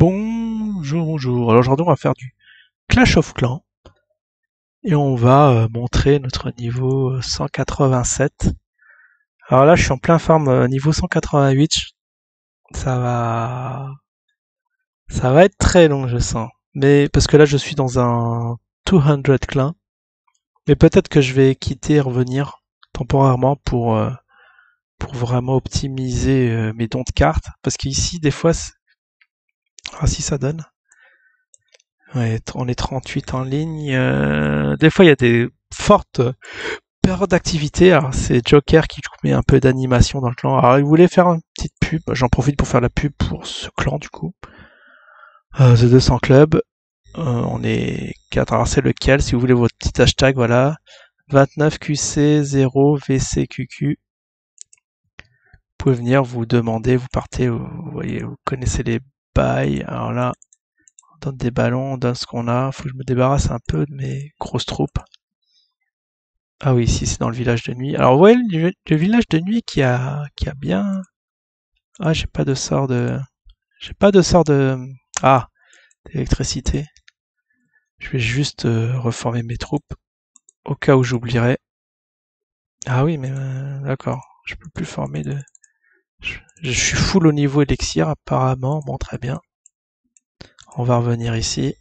Bonjour, bonjour. Alors aujourd'hui, on va faire du Clash of Clans et on va montrer notre niveau 187. Alors là, je suis en plein farm niveau 188. Ça va, ça va être très long, je sens. Mais parce que là, je suis dans un 200 clan. Mais peut-être que je vais quitter et revenir temporairement pour vraiment optimiser mes dons de cartes. Parce qu'ici, des fois, ah si ça donne. Ouais, on est 38 en ligne. Des fois, il y a des fortes périodes d'activité. Alors, c'est Joker qui met un peu d'animation dans le clan. Alors, il voulait faire une petite pub. J'en profite pour faire la pub pour ce clan, du coup. The 200 Club. On est 4. Alors, c'est lequel? Si vous voulez votre petit hashtag, voilà. 29QC0VCQQ. Vous pouvez venir, vous demander, vous partez, vous voyez, vous connaissez les bails. Alors là, on donne des ballons, on donne ce qu'on a. Faut que je me débarrasse un peu de mes grosses troupes. Ah oui, ici c'est dans le village de nuit. Alors vous voyez le village de nuit qui a bien. Ah, j'ai pas de sort de. J'ai pas de sort de. Ah, d'électricité. Je vais juste reformer mes troupes au cas où j'oublierais. Ah oui, mais d'accord. Je peux plus former de. Je suis full au niveau élixir apparemment. Bon, très bien. On va revenir ici.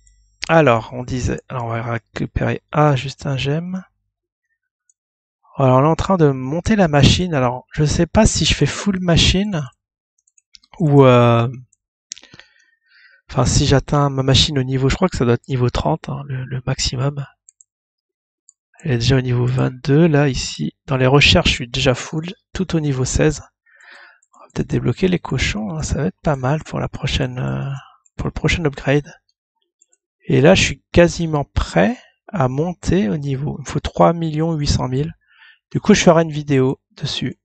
Alors, on disait. Alors, on va récupérer. Ah, juste un gemme. Alors, on est en train de monter la machine. Alors, je sais pas si je fais full machine ou enfin si j'atteins ma machine au niveau, je crois que ça doit être niveau 30, hein, le maximum. Elle est déjà au niveau 22. Là, ici, dans les recherches, je suis déjà full, tout au niveau 16. On va peut-être débloquer les cochons, hein, ça va être pas mal pour la prochaine, pour le prochain upgrade. Et là, je suis quasiment prêt à monter au niveau. Il me faut 3 800 000. Du coup, je ferai une vidéo dessus.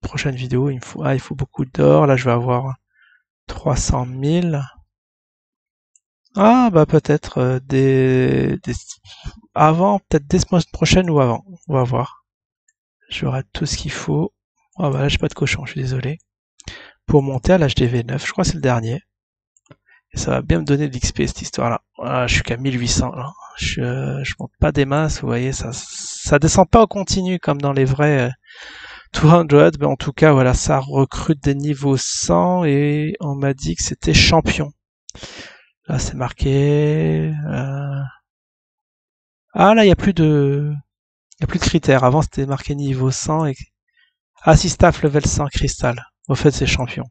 Prochaine vidéo, il faut beaucoup d'or. Là, je vais avoir 300 000. Ah, bah peut-être avant, peut-être dès semaine prochaine ou avant. On va voir. J'aurai tout ce qu'il faut. Ah bah là, j'ai pas de cochon, je suis désolé. Pour monter à l'HDV 9, je crois que c'est le dernier. Et ça va bien me donner de l'XP cette histoire-là. Ah, je suis qu'à 1800 là. Je monte pas des masses, vous voyez, ça descend pas au continu comme dans les vrais 200, mais en tout cas, voilà, ça recrute des niveaux 100 et on m'a dit que c'était champion. Là, c'est marqué. Ah, là, il y a plus de critères. Avant, c'était marqué niveau 100 et ah, si staff level 100 cristal. Au fait, c'est champion.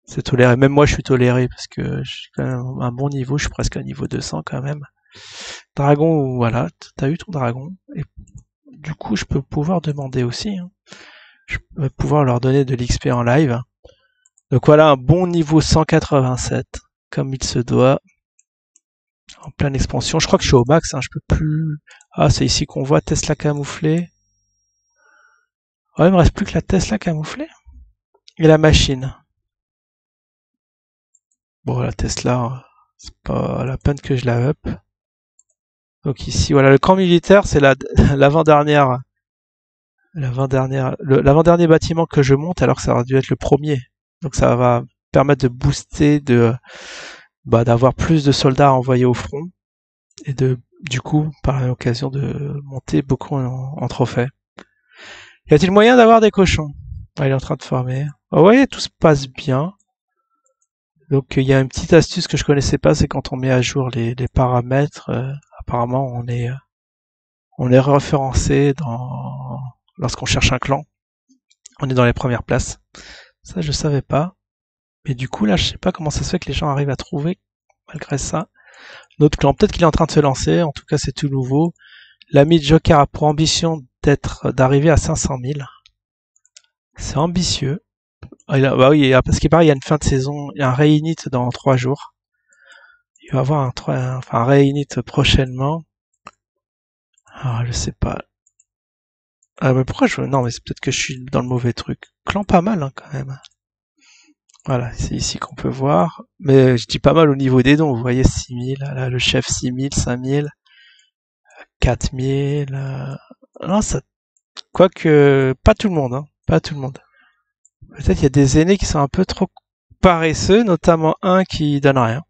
C'est toléré. Même moi, je suis toléré parce que je suis quand même à un bon niveau. Je suis presque à niveau 200 quand même. Dragon, voilà, t'as eu ton dragon. Et du coup, je peux pouvoir demander aussi. Hein. Je peux pouvoir leur donner de l'XP en live. Donc voilà, un bon niveau 187, comme il se doit. En pleine expansion. Je crois que je suis au max, hein, je peux plus. Ah, c'est ici qu'on voit Tesla camouflée. Ouais, il me reste plus que la Tesla camouflée. Et la machine. Bon, la Tesla, c'est pas la peine que je la up. Donc ici, voilà, le camp militaire, c'est l'avant-dernière, l'avant-dernier bâtiment que je monte, alors que ça aurait dû être le premier. Donc ça va permettre de booster, d'avoir plus de soldats à envoyer au front et du coup, par l'occasion de monter beaucoup en trophée. Y a-t-il moyen d'avoir des cochons? Ah, il est en train de former. Ah ouais, tout se passe bien. Donc il y a une petite astuce que je connaissais pas, c'est quand on met à jour les paramètres, apparemment on est référencé lorsqu'on cherche un clan. On est dans les premières places. Ça je savais pas. Mais du coup là je sais pas comment ça se fait que les gens arrivent à trouver malgré ça. Notre clan, peut-être qu'il est en train de se lancer, en tout cas c'est tout nouveau. L'ami Joker a pour ambition d'arriver à 500 000. C'est ambitieux. Bah oui, parce qu'il paraît, il y a une fin de saison, il y a un réinit dans 3 jours. Il va y avoir un réinit prochainement. Ah, je sais pas. Ah, mais pourquoi non, mais c'est peut-être que je suis dans le mauvais truc. Clan pas mal, hein, quand même. Voilà, c'est ici qu'on peut voir. Mais je dis pas mal au niveau des dons. Vous voyez, 6000, là, le chef 6000, 5000, 4000. Non, ça, quoique, pas tout le monde, hein. Pas tout le monde. Peut-être il y a des aînés qui sont un peu trop paresseux, notamment un qui donne rien.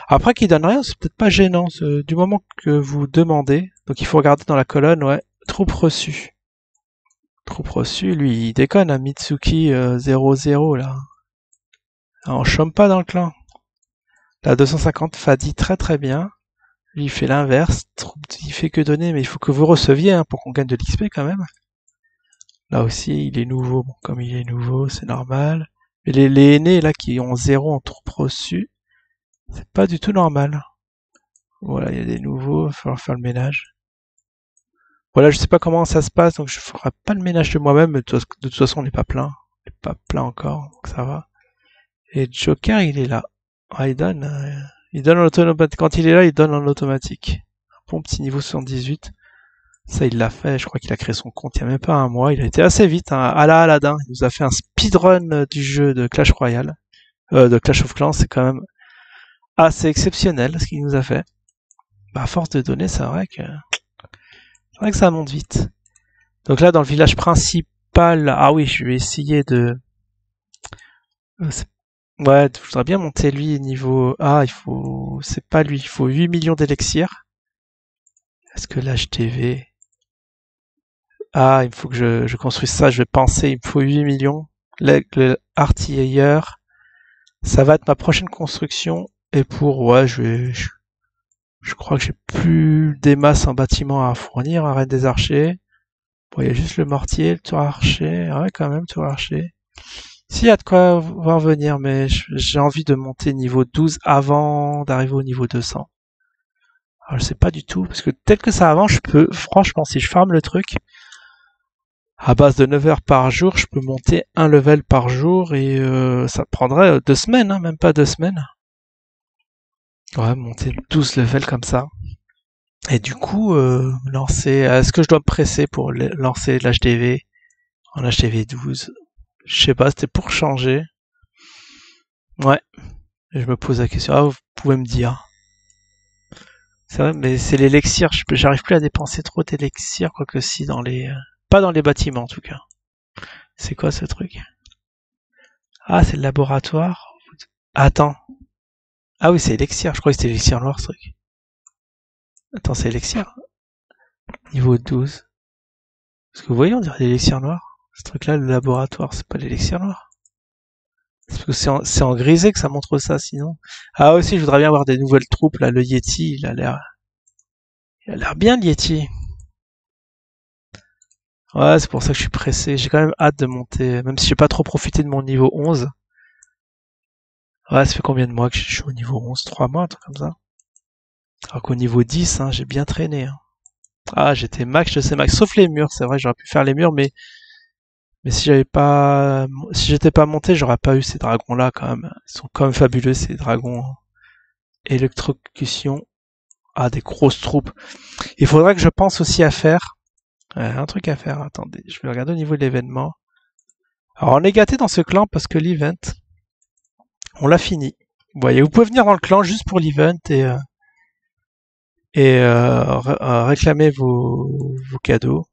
Après, qui donne rien, c'est peut-être pas gênant, du moment que vous demandez. Donc il faut regarder dans la colonne, ouais, troupe reçue. Troupe reçue, lui, il déconne, hein, Mitsuki 00, là. On chôme pas dans le clan. La 250, Fadi très très bien. Lui, il fait l'inverse. Il fait que donner, mais il faut que vous receviez, hein, pour qu'on gagne de l'XP quand même. Là aussi, il est nouveau. Bon, comme il est nouveau, c'est normal. Mais les aînés, là, qui ont 0 en troupe reçue, c'est pas du tout normal. Voilà, il y a des nouveaux, il va falloir faire le ménage. Voilà, je sais pas comment ça se passe, donc je ferai pas le ménage de moi-même, mais de toute façon, on n'est pas plein. On n'est pas plein encore, donc ça va. Et Joker, il est là. Ah, il donne en automatique. Quand il est là, il donne en automatique. Un bon petit niveau 78. Ça, il l'a fait. Je crois qu'il a créé son compte il y a même pas un mois. Il a été assez vite, hein. À la Aladdin. Il nous a fait un speedrun du jeu de Clash Royale. De Clash of Clans. C'est quand même assez exceptionnel ce qu'il nous a fait. Bah, à force de donner, c'est vrai que ça monte vite. Donc là, dans le village principal, ah oui, je vais essayer de... Ouais, je voudrais bien monter lui niveau... Ah, il faut... C'est pas lui, il faut 8 millions d'élixirs. Est-ce que l'HTV... Ah, il faut que je construise ça, je vais penser, il me faut 8 millions. L'aigle artilleur, ça va être ma prochaine construction. Et pour... Ouais, je crois que j'ai plus des masses en bâtiment à fournir, arrête des archers. Bon, il y a juste le mortier, le tour archer. Ouais, quand même, tour archer. S'il y a de quoi voir venir, mais j'ai envie de monter niveau 12 avant d'arriver au niveau 200. Alors, je sais pas du tout, parce que tel que ça avance, je peux, franchement, si je farme le truc, à base de 9 heures par jour, je peux monter un level par jour et ça prendrait 2 semaines, hein, même pas 2 semaines. Ouais, monter 12 levels comme ça. Et du coup, lancer... Est-ce que je dois me presser pour lancer l'HDV en HDV 12? Je sais pas, c'était pour changer. Ouais, je me pose la question. Ah, vous pouvez me dire. C'est vrai, mais c'est l'élixir. J'arrive plus à dépenser trop d'élixir, quoique si dans les... Pas dans les bâtiments, en tout cas. C'est quoi ce truc? Ah, c'est le laboratoire. Attends. Ah oui, c'est élixir. Je crois que c'était élixir noir, ce truc. Attends, c'est élixir. Niveau 12. Parce que vous voyez, on dirait l'élixir noir. Ce truc-là, le laboratoire, c'est pas l'élixir noir. C'est parce que c'est en grisé que ça montre ça, sinon. Ah aussi, je voudrais bien avoir des nouvelles troupes, là. Le Yeti, il a l'air bien, le Yeti. Ouais, c'est pour ça que je suis pressé. J'ai quand même hâte de monter, même si j'ai pas trop profité de mon niveau 11. Ouais, ça fait combien de mois que je suis au niveau 11? 3 mois, un truc comme ça. Alors qu'au niveau 10, hein, j'ai bien traîné. Hein. Ah, j'étais max, je sais max. Sauf les murs, c'est vrai, j'aurais pu faire les murs, mais si j'étais pas monté, j'aurais pas eu ces dragons-là quand même. Ils sont quand même fabuleux, ces dragons. Électrocution. Ah, des grosses troupes. Il faudrait que je pense aussi à faire un truc à faire. Attendez, je vais regarder au niveau de l'événement. Alors, on est gâté dans ce clan parce que l'event, on l'a fini. Vous voyez, vous pouvez venir dans le clan juste pour l'event et réclamer vos cadeaux.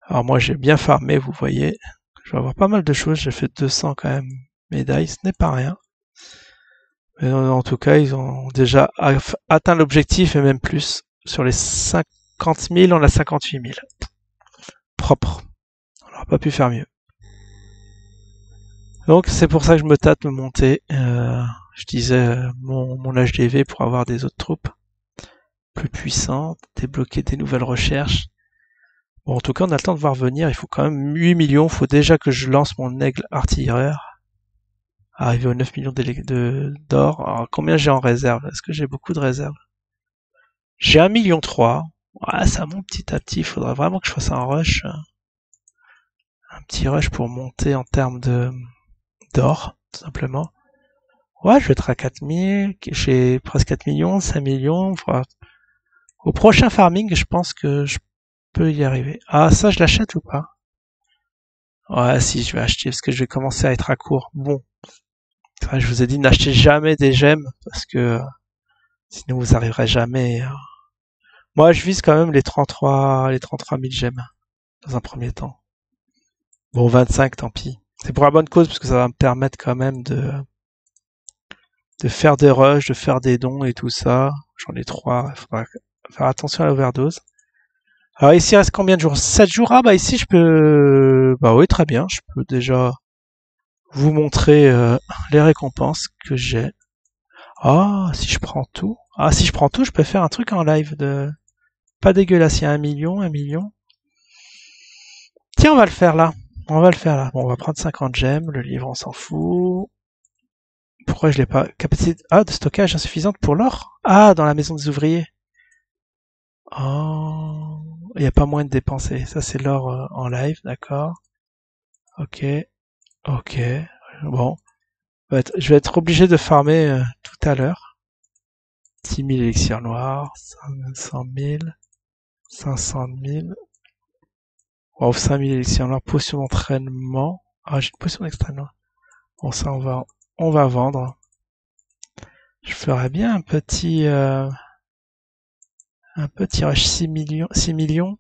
Alors moi, j'ai bien farmé, vous voyez. Je vais avoir pas mal de choses. J'ai fait 200 quand même médailles, ce n'est pas rien. Mais en tout cas, ils ont déjà atteint l'objectif et même plus. Sur les 50 000, on a 58 000. Propre. On n'aurait pas pu faire mieux. Donc c'est pour ça que je me tâte me monter. Je disais mon HDV pour avoir des autres troupes plus puissantes, débloquer des nouvelles recherches. Bon, en tout cas, on a le temps de voir venir. Il faut quand même 8 millions. Il faut déjà que je lance mon aigle artilleur. Arriver aux 9 millions d'or. Alors, combien j'ai en réserve? Est-ce que j'ai beaucoup de réserves? J'ai 1,3 million. Ouais, ça monte petit à petit. Il faudrait vraiment que je fasse un rush. Un petit rush pour monter en termes d'or, tout simplement. Ouais, je vais être à 4000. J'ai presque 4 millions, 5 millions. Au prochain farming, je pense que je peux y arriver. Ah, ça, je l'achète ou pas? Ouais, si, je vais acheter parce que je vais commencer à être à court. Bon. Je vous ai dit, n'achetez jamais des gemmes parce que sinon vous arriverez jamais. Moi, je vise quand même les 33 000 gemmes dans un premier temps. Bon, 25, tant pis. C'est pour la bonne cause parce que ça va me permettre quand même de faire des rushs, de faire des dons et tout ça. J'en ai 3, il faudra faire attention à l'overdose. Alors ici, il reste combien de jours? 7 jours? Ah bah ici, je peux... Bah oui, très bien, je peux déjà vous montrer les récompenses que j'ai. Ah, si je prends tout... Ah, si je prends tout, je peux faire un truc en live de... Pas dégueulasse, il y a 1 million, 1 million. Tiens, on va le faire là. On va le faire là. Bon, on va prendre 50 gemmes, le livre, on s'en fout. Pourquoi je l'ai pas? Capacité de stockage insuffisante pour l'or? Ah, dans la maison des ouvriers. Oh, il n'y a pas moyen de dépenser. Ça, c'est l'or en live, d'accord. Ok, ok. Bon, je vais être obligé de farmer tout à l'heure. 10 000 élixirs noirs, 500 000, 500 000. Wow, 5 000 élixirs noirs, potion d'entraînement. Ah, j'ai une potion d'entraînement. Bon, ça, on va vendre. Je ferais bien un petit rush 6 millions, 6 millions,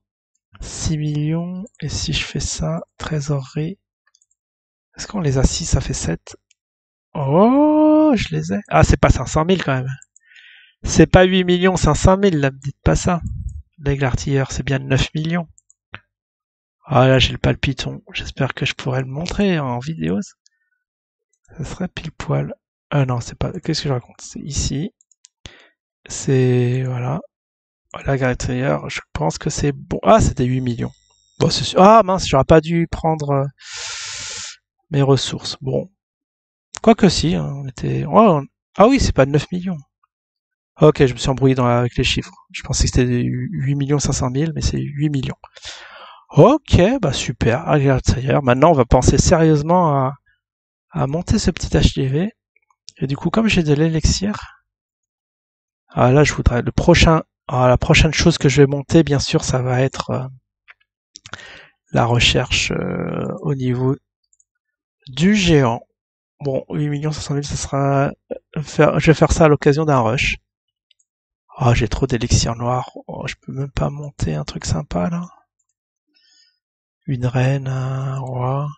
6 millions, et si je fais ça, trésorerie, est-ce qu'on les a 6, ça fait 7? Oh, je les ai. Ah, c'est pas 500 000 quand même. C'est pas 8 millions 500 000, là, me dites pas ça. L'aigle artilleur, c'est bien 9 millions. Ah là, j'ai le palpiton. J'espère que je pourrai le montrer en vidéo. Ça serait pile poil. Ah non, c'est pas... Qu'est-ce que je raconte? C'est ici. C'est... Voilà. La artilleur, je pense que c'est bon. Ah, c'était 8 millions. Bon, c'est sûr. Ah mince, j'aurais pas dû prendre mes ressources. Bon. Quoique si, hein, on était... Oh, ah oui, c'est pas 9 millions. Ok, je me suis embrouillé avec les chiffres. Je pensais que c'était 8 millions 500 000, mais c'est 8 millions. Ok, bah super. Maintenant, on va penser sérieusement à monter ce petit HDV. Et du coup, comme j'ai de l'élixir, ah là, je voudrais le prochain... Ah, la prochaine chose que je vais monter, bien sûr, ça va être la recherche au niveau du géant. Bon, 8 500 000, ça sera... Je vais faire ça à l'occasion d'un rush. Oh, j'ai trop d'élixirs noirs. Oh, je peux même pas monter un truc sympa, là. Une reine, un roi.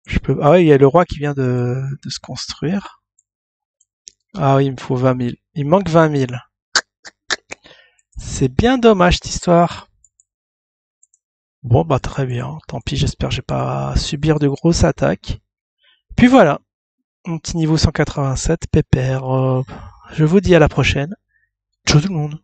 Je peux... Ah oui, il y a le roi qui vient de se construire. Ah oui, il me faut 20 000. Il manque 20 000. C'est bien dommage, cette histoire. Bon, bah très bien. Tant pis, j'espère que j'ai pas à subir de grosses attaques. Puis voilà. Mon petit niveau 187, pépère. Je vous dis à la prochaine. Ciao tout le monde.